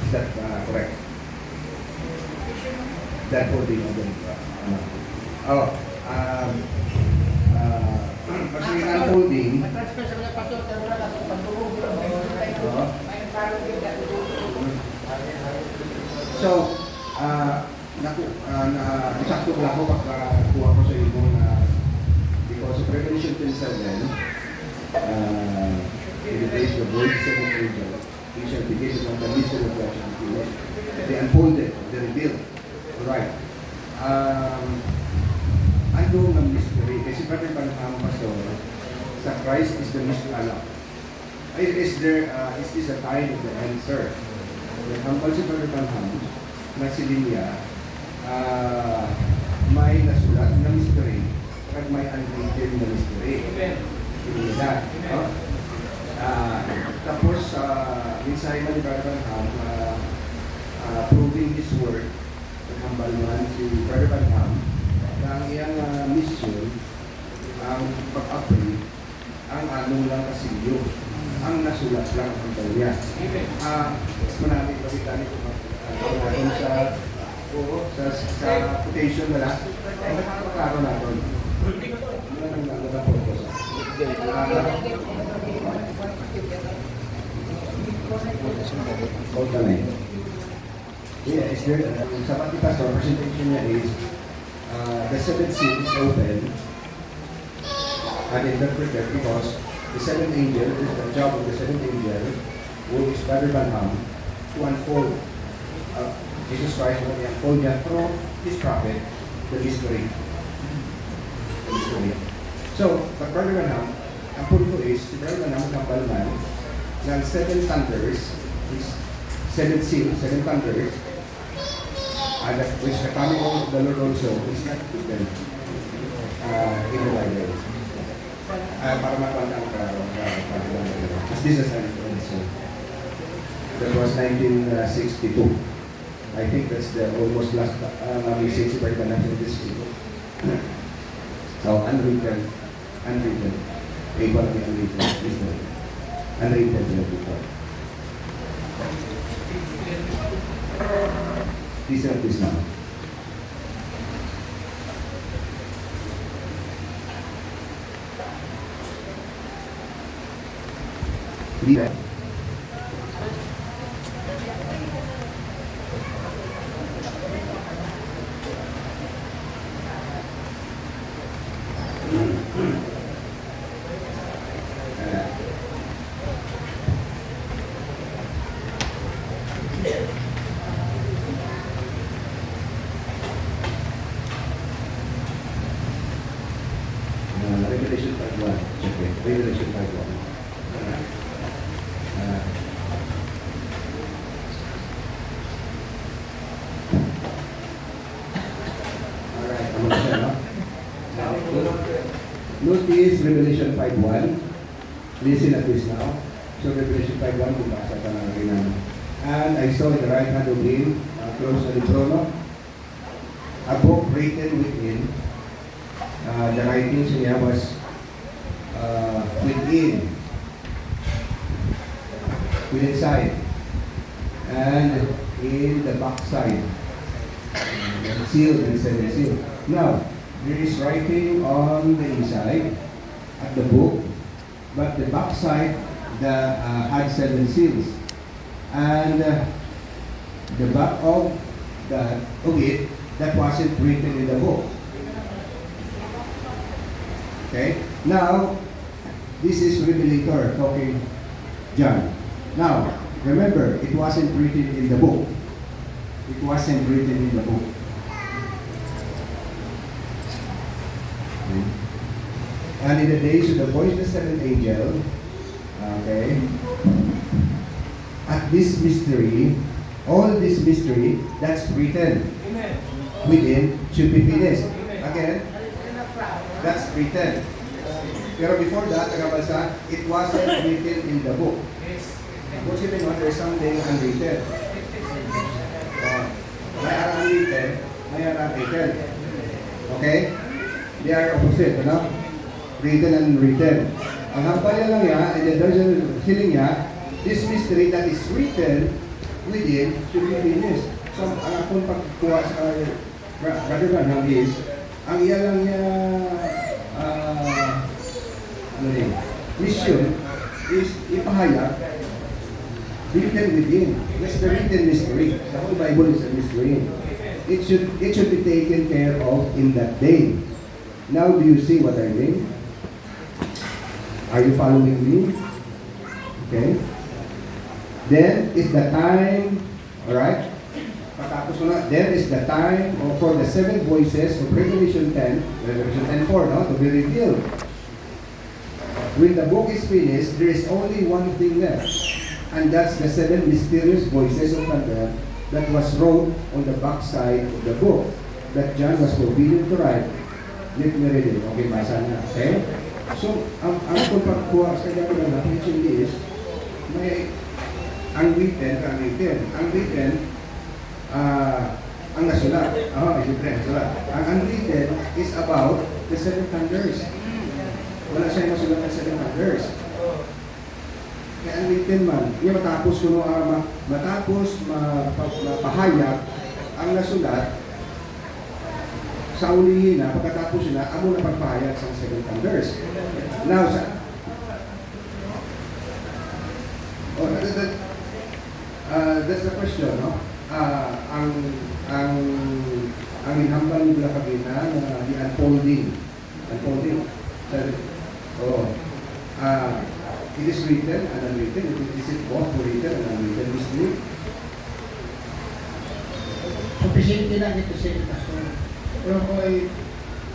Is that correct? That holding of the kasi unfolding. So, eksakto lang ako pagkakuha ko sa iyo na because of Revelation 10:7, in the place of the voice of the angel, he shall be given on the mystery of God and Christ. They unfolded, they revealed. Alright. Ano ng mystery? Kasi Brother Branham, Pastor, sa Christ is the mystery. Is this a time of the answer? Ang si Brother Branham, na si Lilia, may nasulat na mystery at may unwritten na mystery. Amen. Tapos, mensahe na ni Brother Branham, proving his word, naghambal naman si Brother Branham, na ang iyang mission, ang pag-upgrade, ang anong lang kasilyo, ang nasulat lang ang niya. Maraming kapitan ito sa quotation na lang, magkakaroon natin. Ano nang nagdata po ko sa? Yes, sa pati pastor, presentation niya is the seventh seal is open and interpreted because the seventh angel, this is the job of the seventh angel, who is Brother Branham, to unfold Jesus Christ when he unfold niya through his prophet, the mystery. So, pag Brother Branham, ang punto is, si Brother Branham kampal man ng seven thunders, is seven seals, seven thunders, and which the coming of the Lord also is not given in the Bible. Para matandang as this is an so that was 1962. I think that's the almost last message by the national district. So unwritten, able to be unwritten, unwritten before. Please help this now. Leave. Revelation 5:1. Okay. Revelation 5:1. Alright, I'm going to notice Revelation 5:1. Listen at this now. So Revelation 5:1, bubasa ka ng rin. And I saw in the right hand of him, close to the throne, a book written within. The writings niya was within side, and in the back side, sealed and seven sealed. Now, there is writing on the inside at the book, but the back side had seven seals, and the back of it that wasn't written in the book. Okay? Now, this is Revelator talking John. Now, remember, it wasn't written in the book. It wasn't written in the book. Okay. And in the days of the voice of the seventh angel, okay, at this mystery, all this mystery that's written within should be finished. Again, that's written. Pero before that, it wasn't written in the book. What's even on there's something unwritten. May unwritten, may unwritten. Okay? They are opposite, ano? Written and written. Ang hapal niya lang niya, and then there's a feeling niya, this mystery that is written within should be finished. So, ang akong pagkuha sa Brother Branham is, ang iya lang niya, mission is ipahayag written within. That's the written mystery. The whole Bible is a mystery. It should be taken care of in that day. Now, do you see what I mean? Are you following me? Okay. Then is the time, alright? Patapos ko na, then is the time for the seven voices of Revelation 10, Revelation 10:4, no? To be revealed. When the book is finished, there is only one thing left. And that's the seven mysterious voices of thunder that was wrote on the backside of the book that John was forbidden to write. Let me read it. Okay, basa na. Okay? So, ang pagkuha sa gagawin na teaching is, may ang written, ang nasulat. Siyempre, nasulat. Ang unwritten is about the seven thunders. Wala siyang nasulat ng seven thunders. Kaya unwritten man, yung matapos mapahayag ang nasulat, sa ulihin na, pagkatapos sila, amo na pagpahayag sa seven thunders. Now, that's the question, no? Ang hinambal nila kabina na the unfolding. It is written and unwritten. Is it both written and unwritten mystery? Sufficiente lang ito sa pastor. Pero ko ay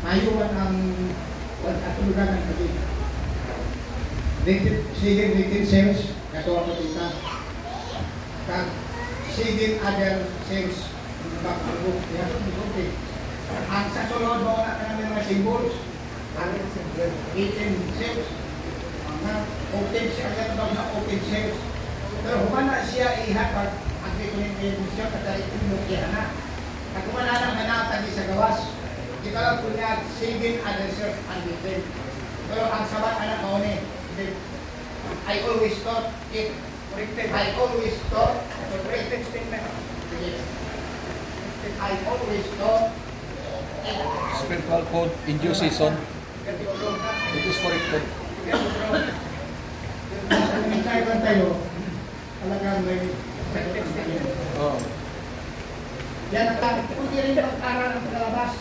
ayuan ang atulugan ng kabina. Sige, written sales, kato ako dito. Sige, other sales, bago, yan, okay. Ang sa sunod mo na kami mga symbols, ang written sales, open siya, agad na open sales. Pero humana siya ihapag, ang dito siya, katay itinukya na. At kumana na manatagi sa gawas, di ka lang punyag, sige, other sales, unwritten. Pero ang sabat anak ko ni, I always thought it written. I always thought the written statement. I always thought it. Spiritual code in due season. It is corrected. Minsan tayo, talagang may Oh. yan ang hindi rin mag-aral ng lalabas.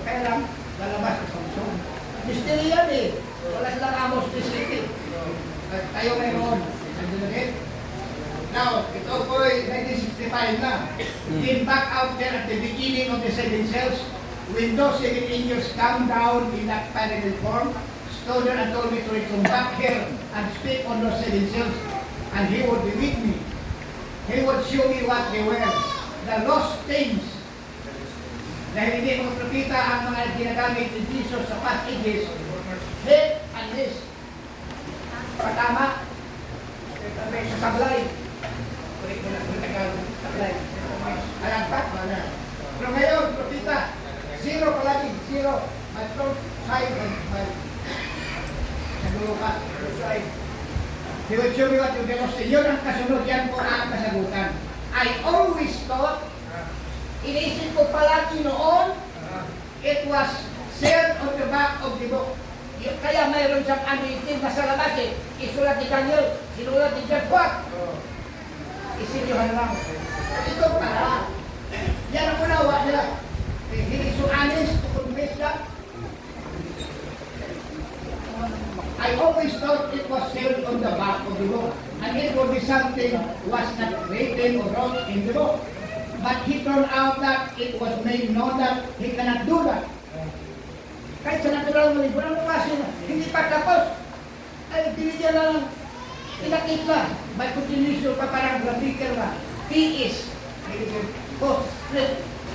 Kaya lang, lalabas sa Samsung. Mystery yan eh. Wala silang amos specific. Tayo mayroon. Now, ito po ay 1965 na. Came back out there at the beginning of the seven cells. When those seven angels come down in that parallel form, Stoner and told me to come back here and speak on those seven cells. And he would be with me. He would show me what they were. The lost things. Dahil hindi mga propita ang mga ginagamit ni Jesus sa past ages, head and his. Patama, sa sablay. Kulit mo na kung Tagalog, sablay. Alagpat, wala. Pero ngayon, propita, zero palagi, zero. Matrong, side, sa dulo ka, side. He would show me what you demonstrate. Yun ang kasunod, yan po ang kasagutan. I always thought, inisip ko palagi noon, it was said on the back of the book. Kaya mayroon siyang unwritten na sa labas eh. Isulat ni Daniel, sinulat ni John Watt. Isinyohan lang. Ito pala. Yan ang unawa nila. Hindi so honest to confess that. I always thought it was said on the back of the book. And it would be something was not written or wrote in the book. But he turned out that it was made known that he cannot do that. Kahit sa natural mo, walang kasi na, hindi pa tapos. Ay, binigyan na lang, inakit lang. May continuation pa parang grammatical na. He is.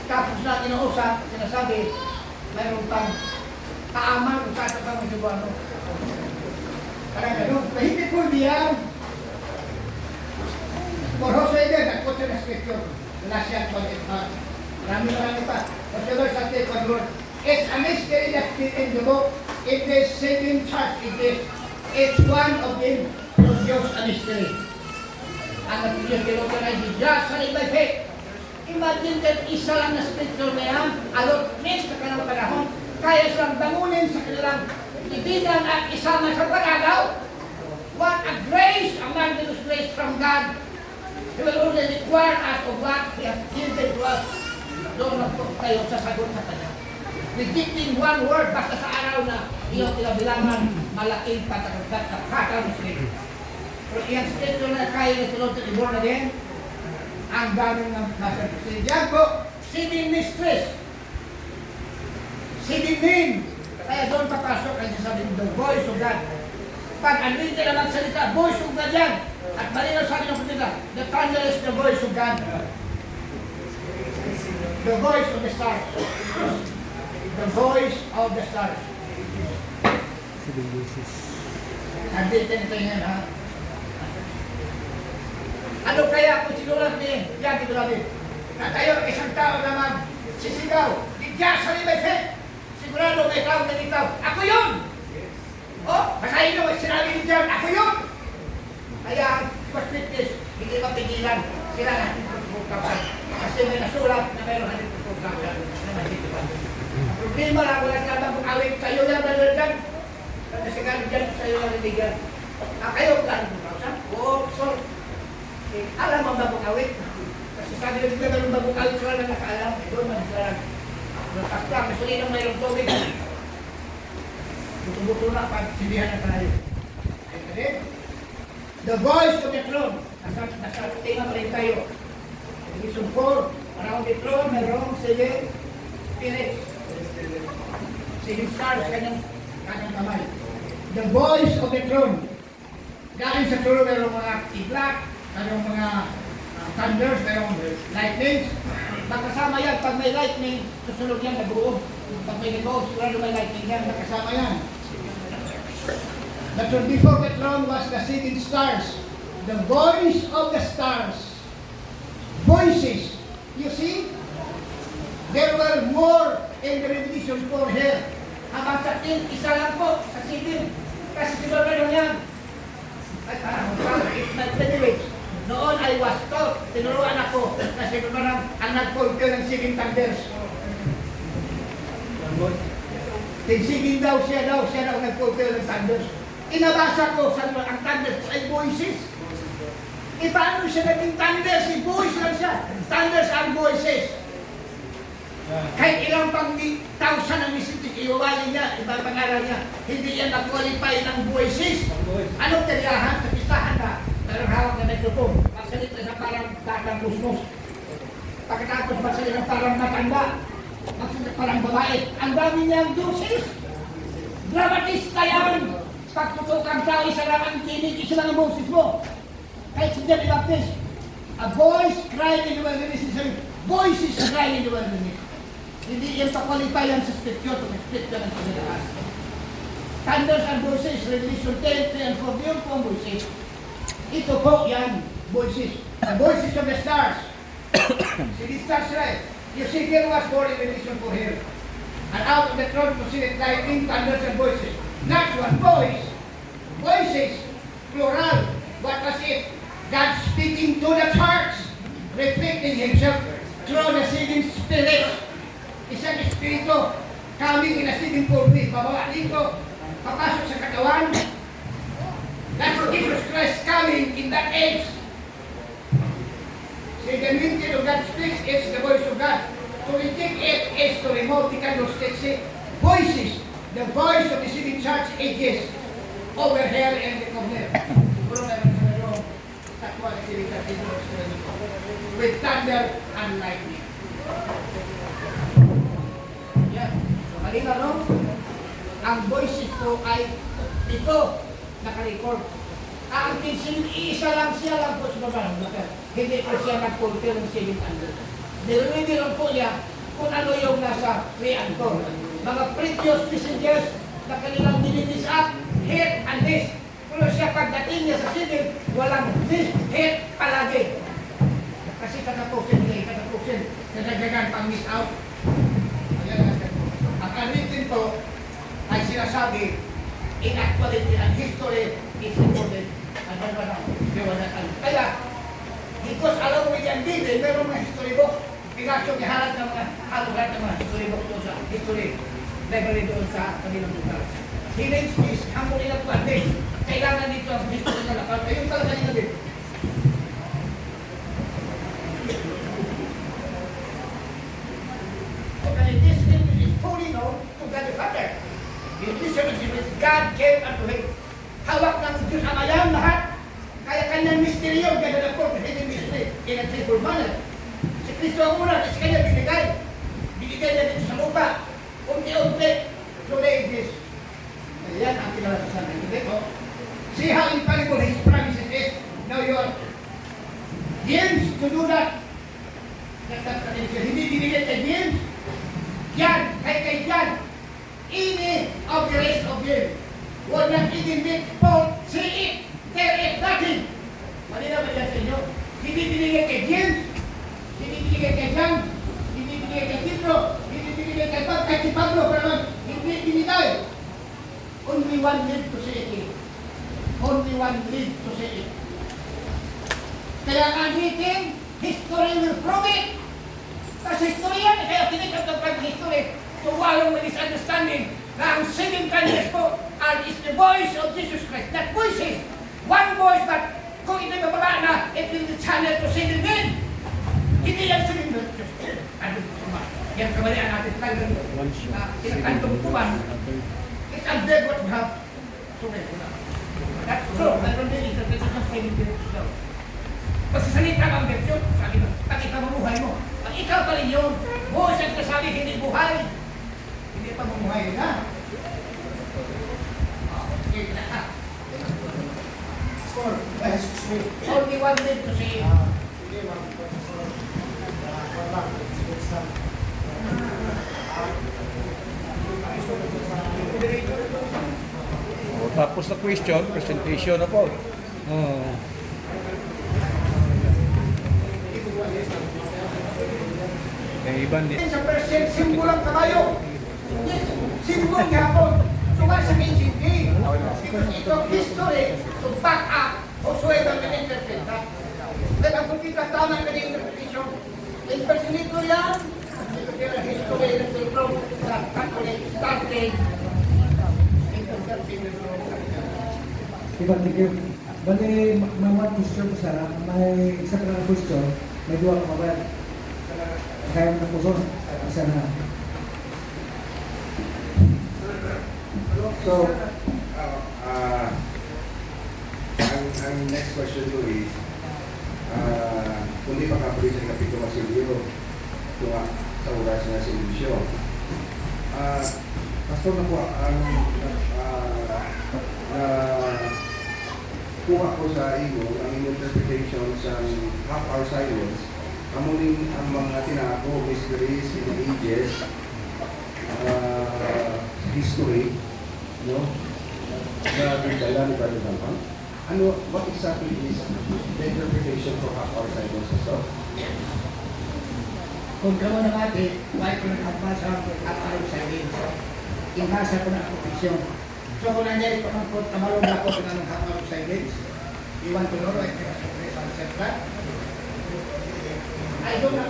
Tapos na kinausap, sinasabi, mayroon pang taaman kung saan pa mga ano. Parang gano'n. Hindi po diyan. For Jose din, nagpot siya na scripture. Wala siya, marami pa. Jose Lord, sa ating pag-Lord. It's a mystery that's in the book. It is seven church. It is each one of them produce a mystery. ang nag-Diyos kiloton ay just by faith. Imagine that isa lang na scripture na yan, allotment sa kanilang panahon, kaya silang bangunin sa kanilang ibigan at isama sa pag-agaw. What a grace, a marvelous grace from God. He will only require us of what He has given to us. Doon na po tayo sasagot sa Kanya. Rejecting one word basta sa araw na iyong kinabilangan, malaking patagagkat at fatal mistake. Pero iyang scripture na kaya na sunod to be born again, ang daming ng nasa Christian. Diyan po, 7 mysteries. 7 names. Kaya doon papasok ang sasabihin, the voice of God. Pag andito na magsalita, voice of God yan. At malinaw sa akin ang pagkita, the thunder is the voice of God. The voice of the stars. The voice of the stars. Andito nito yan, ha? Ano kaya kung sinulat ni Jackie Grabe? Na tayo isang tao na magsisigaw, Diyas sa may faith. Sigurado may tao na ikaw. Ako yun! Oh, basahin nyo, sinabi ni John, ako yun! Kaya ang perspectives, hindi mapigilan sila natin pagkakasan. Kasi may nasulat na mayroon natin pagkakasan na masitipan. Ang problema lang, wala sila bang awit sa'yo yan, brother John. Kasi nga dyan sa'yo lang nabigyan. Kayo, wala ng pagkakasan? Oo, sorry. Alam mo ang bagong awit. Kasi sabi na sila mayroong bagong awit sila na nakaalam. Doon man sila. Nakasla, may sulinang mayroong tubig. Buto-buto na pag sindihan na tayo. Okay? The voice of the throne. Nasa tinga pa rin tayo. Division 4. Around the throne, mayroong 7 spirits. 7 stars, kanyang kamay. The voice of the throne. Galing sa throne, mayroong mga iglak, mayroong mga thunders, mayroong lightnings. Magkasama yan, pag may lightning, susunod yan, nag-uog. Pag may nag-uog, sigurado may lightning yan, magkasama yan. The throne before the throne was the 7 stars. The voice of the stars. Voices. You see? There were more in the Revelation 4 here. Habang sa 10, isa lang po, sa 7. Kasi sigurado yan. Ay, it's my privilege. Noon I was taught, tinuruan ako, kasi parang ang nag-fulfill ng 7 thunders. Tigsigin daw siya nag-fulfill ng thunders. Inabasa ko sa ang thunders ay voices. E paano siya naging thunders? Si voice lang siya. Thunders are voices. Kahit ilang pang thousand ang misitik, iwawali niya, ibang pangaral niya, hindi yan mag-qualify ng voices. Anong taliyahan? Sa pistahan na, mayroong hawak na microphone. Magsalita na parang tatang kusmos. Pagkatapos magsalita na parang matanda. Magsalita parang babae. Ang dami niyang voices. Dramatista yan. Pagtutukan ka, isa lang ang tinig, isa lang ang boses mo. Kahit si John the Baptist, a voice cried in the wilderness. Voices cried in the wilderness. Hindi yan pa-qualify yan sa scripture, kung scripture ng pagkakaas. Thunders and voices, Revelation 10, 3 and 4, yun po ang voices. Ito po yan, voices. The voices of the stars. See the stars, right? You see there was born in Revelation 4 here. And out of the throne proceeded lightning, thunders and voices. Not one voice. Voices, plural. What was it? God speaking to the church, reflecting Himself through the 7 spirits. Isang espiritu, coming in a 7-fold way, bababa dito, papasok sa katawan. That's Jesus Christ coming in that age. See, the meaning of God speaks, it's the voice of God. To reject it is to remove the candlestick. Voices, the voice of the 7 church ages, over here and the corner. With thunder and lightning. Yan. So, halina, no? Ang voices po ay ito, naka-record. Ang isa lang siya lang po sa baba. Hindi po siya nag-fulfill ng 7 thunders. Nilunod lang po niya kung ano yung nasa pre-antor. Mga previous messengers na kanilang dinilis up, hit and this. Pero siya pagdating niya sa 7, walang this, hit palagi. Kasi katapusin, nadagdagan pang miss out. Ang unwritten po ay sinasabi, in actuality and history is recorded. Kaya, Because along with the ungiven, meron mga history book. Pinasok iharap ng mga halugat ng mga history book doon sa history library doon sa kanilang lugar. He needs this, humble enough to admit, kailangan dito ang history na lakal. Ayun talaga nila din. And this is fully known to God the Father. In this service, God came unto him. Hawak ng Diyos ang ayan lahat. Kaya kanyang misteryo, ganda na po, hidden mystery, in a triple manner. Si Kristo ang una, kasi kanya binigay. Binigay niya dito sa lupa. Unti-unti, through the ages. Ayan ang kinalasasan ng hindi ko. See how infallible his promises is. Now you are James to do that. That's not tradition. Hindi binigay kay James. Yan, kay Jan. Any of the rest of them will not even make Paul say it. There is nothing. Malinaw ba yan sa inyo? Hindi binigay kay James. Hindi binigay kay Jan. Hindi binigay kay Pedro. Hindi binigay kay Pablo. Kahit si Pablo pa naman. Hindi binigay. Only one need to say it. Only one need to say it. Kaya ang written, history will prove it. Kasi history yan. Kaya tinikapag history. So walang misunderstanding na ang 7 kindness po is the voice of Jesus Christ. That voices. One voice, but kung ito'y mababa na, it will be channeled to 7 men. Hindi yan 7 men. Ano ba? Yan kamalian natin talagang kinakantong-tuman. It's undead what we have. So, that's true. Mayroon din interpretation ng 7 men. Pagsasalita ang version, sabi ko, pag ikaw mamuhay mo, pag ikaw pa rin yun, buhay siya kasabi, hindi buhay. Hindi pa mamuhay na. Okay na. Only one need to say it. O, tapos na question, presentation na po. Iban din. Sa percent, simbolang kabayo. Yes, simbolang gihapon. So nga sa hindi. Because ito history to back up whosoever can interpret that. Then ang kung tama ka ng interpretation, impersonito yan. Kaya history na sa from the Catholic started interpreting the Rome. Diba, thank you. Bali, may one question po sana. May isa pa lang question. May dua ka ba? Kaya mo na po son. Isa na. So, ang next question ko is, kung di pa kapulis ang kapito Masilio, kung sa oras na solusyon. Pastor na po, kuha ko sa iyo, ang interpretation sa half-hour silence, amunin ang mga tinako, mysteries, in ages, history, no? Na bigala ni Brother Dalpan. Ano, what exactly is the interpretation for half-hour silence also? Kung kamo ng ate, why ko nag-advance ang at-ayaw sa akin. Inghasa ko na ang proteksyon. So kung nangyari pa man po, tamalong na ako ng anong at-ayaw sa akin. You want to know, I can answer that. I do not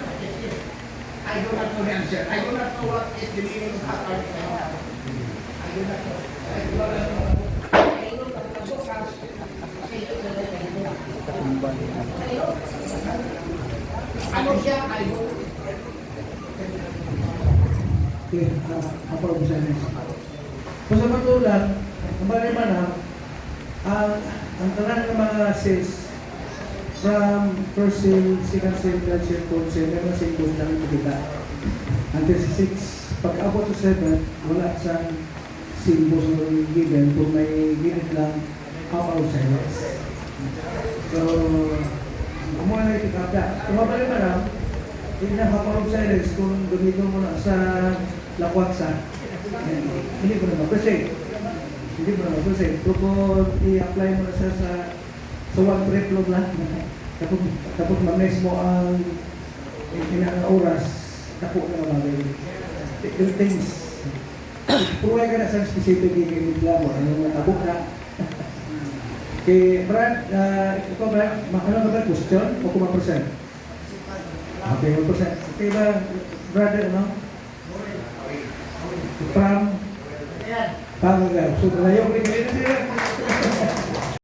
know the answer. I do not know what is the meaning of at-ayaw sa akin. I do not know. I do not know. I do not know. Ano siya? I do. Okay, ako po sa inyo. So sa patulan, ang baliman na, ang tanan ng mga says from first seal, second seal, third seal, fourth seal, may mga symbols lang ito kita. Until sa 6, pag-abot sa 7, wala siyang symbols na given kung may given lang out silence. So, kumuha na ito kapta. Kung mabaliman na, hindi na kapag silence kung gamitin mo na sa lakwaksa. Hindi ko na mag-proceed. Hindi mo na mag-proceed. Kung i-apply mo na siya sa one trip log lang. Tapos ma-mess mo ang inang oras, tapo na mga yung things. Kung ka na sa specific i-gamit lang mo, ano mo tapo na. Okay, Brad, ikaw Brad, ano ka ba question o kung percent? Okay, 1%. Okay ba, brother, no? From Ayan. Pangalaw. So, malayo.